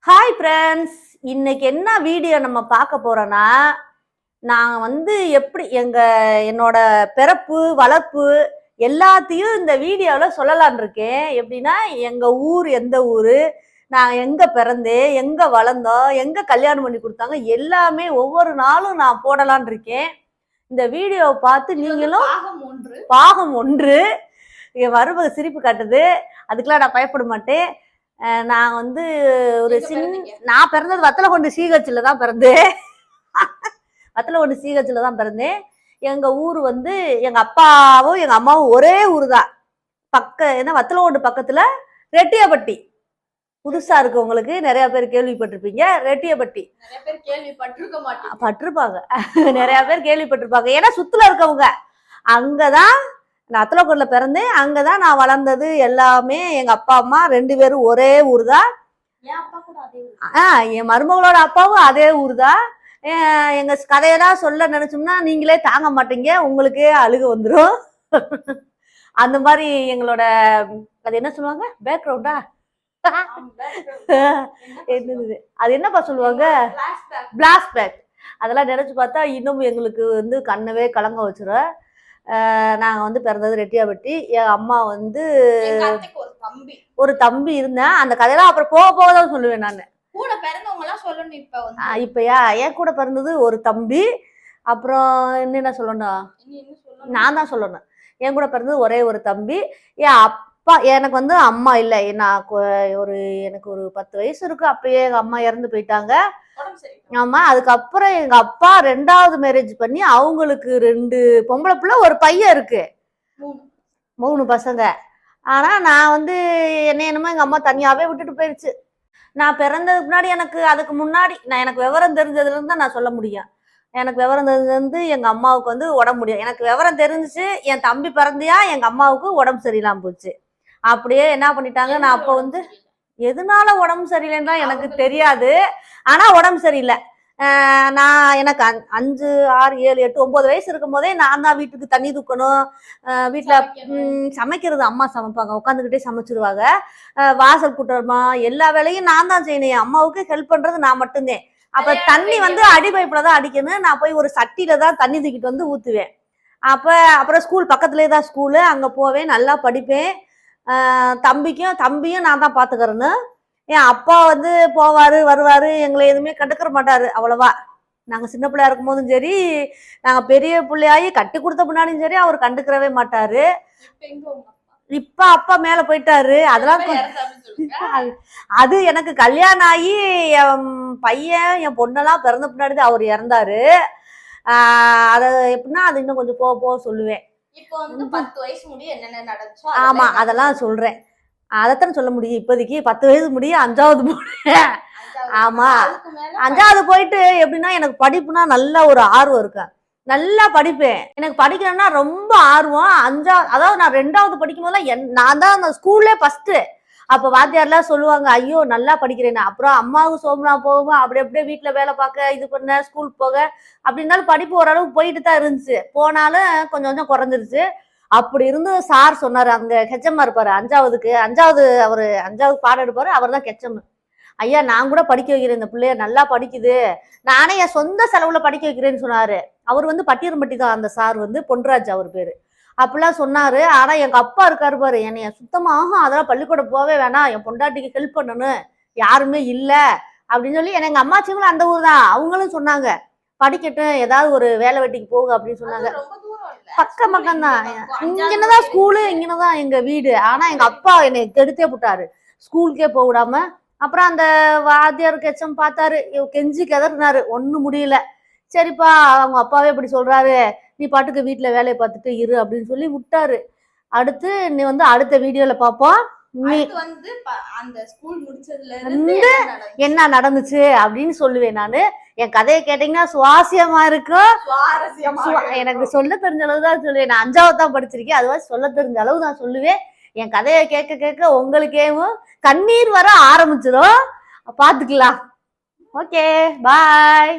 Hi friends, இன்னைக்கு என்ன video நம்ம பார்க்க போறோம்னா, நான் எப்படி என்னோட பிறப்பு வளர்ப்பு எல்லாத்தையும் இந்த வீடியோவில் சொல்லலான் இருக்கேன். எப்படின்னா எங்க ஊர் எந்த ஊர், நான் எங்க பிறந்தேன், எங்க வளர்ந்தோம், எங்க கல்யாணம் பண்ணி கொடுத்தாங்க, எல்லாமே ஒவ்வொரு நாளும் நான் போடலான் இருக்கேன். இந்த வீடியோவை பார்த்து நீங்களும் பாகம் ஒன்று வருவது சிரிப்பு காட்டுது. அதுக்கெல்லாம் நான் பயப்பட மாட்டேன். நான் ஒரு நான் பிறந்தது வத்தலகுண்டு சீகச்சில தான் பிறந்தேன். வத்தலகுண்டு சீகச்சில தான் பிறந்தேன். எங்க ஊர் எங்க அப்பாவும் எங்க அம்மாவும் ஒரே ஊர் தான். வத்தலகுண்டு பக்கத்துல ரெட்டியப்பட்டி. புதுசா இருக்கு உங்களுக்கு, நிறைய பேர் கேள்விப்பட்டிருப்பீங்க. ரெட்டியப்பட்டி பட்டிருப்பாங்க, நிறைய பேர் கேள்விப்பட்டிருப்பாங்க. ஏன்னா சுத்துல இருக்கவங்க அங்கதான். நான் அத்தலக்குடில பிறந்தேன், அங்கதான் நான் வளர்ந்தது. எல்லாமே எங்க அப்பா அம்மா 2 பேரும் ஒரே ஊர் தான். என் மருமகளோட அப்பாவும் அதே ஊர் தான். எங்க கதையெல்லாம் சொல்ல நினைச்சோம்னா நீங்களே தாங்க மாட்டீங்க, உங்களுக்கே அழுக வந்துடும். அந்த மாதிரி எங்களோட அது என்ன சொல்லுவாங்க, பேக்ரவுண்டா என்னது அது என்னப்பா சொல்லுவாங்க, பிளாஷ்பேக். அதெல்லாம் நினைச்சு பார்த்தா இன்னும் எங்களுக்கு கண்ணவே கலங்க வச்சிரும். நாங்க பிறந்தது ரெட்டியாபட்டி. என் அம்மா ஒரு தம்பி இருந்தேன். அந்த கதையெல்லாம் அப்புறம் போக போகதான் சொல்லுவேன் நான். இப்பயா என் கூட பிறந்தது ஒரு தம்பி. அப்புறம் என்ன சொல்லணும், நான் தான் சொல்லணும். என் கூட பிறந்தது ஒரே ஒரு தம்பி. என் அப்பா எனக்கு அம்மா இல்லை. நான் எனக்கு ஒரு 10 வயசு இருக்கு, அப்பயே எங்க அம்மா இறந்து போயிட்டாங்க. ஆமா. அதுக்கப்புறம் எங்க அப்பா 2வது மேரேஜ் பண்ணி அவங்களுக்கு 2 பொம்பளை பிள்ளை ஒரு பையன் இருக்கு, 3 பசங்க. ஆனா நான் என்னமோ எங்க அம்மா தனியாவே விட்டுட்டு போயிடுச்சு. நான் பிறந்ததுக்கு முன்னாடி அதுக்கு முன்னாடி எனக்கு விவரம் தெரிஞ்சதுல இருந்து தான் நான் சொல்ல முடியும். எனக்கு விவரம் தெரிஞ்சது எங்க அம்மாவுக்கு உடம்பு முடியும். எனக்கு விவரம் தெரிஞ்சிச்சு, என் தம்பி பிறந்தியா எங்க அம்மாவுக்கு உடம்பு சரியில்லாம போச்சு. அப்படியே என்ன பண்ணிட்டாங்க, நான் அப்போ எதனால உடம்பு சரியில்லைன்னா எனக்கு தெரியாது. ஆனா உடம்பு சரியில்லை. எனக்கு 5, 6, 7, 8, 9 வயசு இருக்கும் போதே நான் தான் வீட்டுக்கு தண்ணி தூக்கணும். வீட்டுல சமைக்கிறது அம்மா சமைப்பாங்க, உட்காந்துக்கிட்டே சமைச்சிருவாங்க. வாசல் கூட்டமா எல்லா வேலையும் நான் தான் செய்யணும். என் அம்மாவுக்கு ஹெல்ப் பண்றது நான் மட்டும்தான். அப்ப தண்ணி அடி பைப்புல தான் அடிக்கணும். நான் போய் ஒரு சட்டியில தான் தண்ணி தூக்கிட்டு ஊத்துவேன். அப்புறம் ஸ்கூல் பக்கத்துலேயே தான் ஸ்கூலு, அங்க போவேன், நல்லா படிப்பேன். தம்பியும் நான் தான் பாத்துக்கிறேன்னு. என் அப்பா போவாரு வருவாரு, எங்களை எதுவுமே கண்டுக்கிற மாட்டாரு அவ்வளவா. நாங்க சின்ன பிள்ளையா இருக்கும் போதும் சரி, நாங்க பெரிய பிள்ளையாயி கட்டி கொடுத்த பின்னாடியும் சரி, அவர் கண்டுக்கிறவே மாட்டாரு. இப்ப அப்பா மேல போயிட்டாரு. அதெல்லாம் அது எனக்கு கல்யாணம் ஆகி என் பையன் என் பொண்ணெல்லாம் பிறந்த பின்னாடிதான் அவர் இறந்தாரு. அத எப்படின்னா அது இன்னும் கொஞ்சம் போக போக சொல்லுவேன். ஆமா, அதெல்லாம் சொல்றேன். அதைத்தான் சொல்ல முடியும். இப்போதைக்கு 10 வயசு முடியும், 5வது போனேன். ஆமா, 5வது போயிட்டு எப்படின்னா எனக்கு படிப்புனா நல்ல ஒரு ஆர்வம் இருக்கு, நல்லா படிப்பேன். எனக்கு படிக்கணும்னா ரொம்ப ஆர்வம். அதாவது நான் 2வது படிக்கும் போதெல்லாம் நான் தான் அந்த ஸ்கூல்லே ஃபர்ஸ்ட். அப்ப வாத்தியார்லாம் சொல்லுவாங்க, ஐயோ நல்லா படிக்கிறேன்னு. அப்புறம் அம்மாவுக்கு சோம்பலா போகும், அப்படியே வீட்டுல வேலை பார்க்க, இது பண்ண, ஸ்கூல் போக, அப்படின்னாலும் படிப்பு ஓரளவுக்கு போயிட்டு தான் இருந்துச்சு. போனாலும் கொஞ்சம் கொஞ்சம் குறைஞ்சிருச்சு. அப்படி இருந்து சார் சொன்னாரு, அங்க ஹெச்எம்மா இருப்பாரு 5வது அவரு 5வது பாடம் எடுப்பாரு, அவர் தான் ஹெச்எம். ஐயா, நான் கூட படிக்க வைக்கிறேன், இந்த பிள்ளைய நல்லா படிக்குது, நானே என் சொந்த செலவுல படிக்க வைக்கிறேன்னு சொன்னாரு. அவர் பட்டியரம்பட்டி தான் அந்த சார், பொன்ராஜ் அவர் பேரு. அப்படிலாம் சொன்னாரு. ஆனா எங்க அப்பா இருக்காரு பாரு, என்னைய சுத்தமாக அதெல்லாம் பள்ளிக்கூடம் போவே வேணாம், என் பொண்டாட்டிக்கு ஹெல்ப் பண்ணணும், யாருமே இல்ல அப்படின்னு சொல்லி எங்க அம்மாச்சிங்களும் அந்த ஊர் தான், அவங்களும் சொன்னாங்க படிக்கட்டும், ஏதாவது ஒரு வேலை வெட்டிக்கு போக அப்படின்னு சொன்னாங்க. பக்கம் தான், இங்கனதான் ஸ்கூலு, இங்கனதான் எங்க வீடு. ஆனா எங்க அப்பா என்னை கெடுத்தே போட்டாரு, ஸ்கூலுக்கே போக விடாம. அப்புறம் அந்த வாத்தியாருக்கு எச்சம் பார்த்தாரு, கெஞ்சி கதறினாரு, ஒண்ணும் முடியல. சரிப்பா, அவங்க அப்பாவே இப்படி சொல்றாரு, நீ பாட்டுக்கு வீட்டுல வேலையை பார்த்துட்டு இரு அப்படின்னு சொல்லி விட்டாரு. அடுத்து நீ அடுத்த வீடியோல பாப்போம். என்ன நடந்துச்சு அப்படின்னு சொல்லுவேன் நானு. என் கதையை கேட்டீங்கன்னா சுவாரஸ்யமா இருக்கும். எனக்கு சொல்ல தெரிஞ்ச அளவு தான் சொல்லுவேன். நான் 5வது தான் படிச்சிருக்கேன், அதுவா சொல்ல தெரிஞ்ச அளவு தான் சொல்லுவேன். என் கதையை கேட்க கேட்க உங்களுக்கேவும் கண்ணீர் வர ஆரம்பிச்சிடும். பாத்துக்கலாம். ஓகே, பாய்.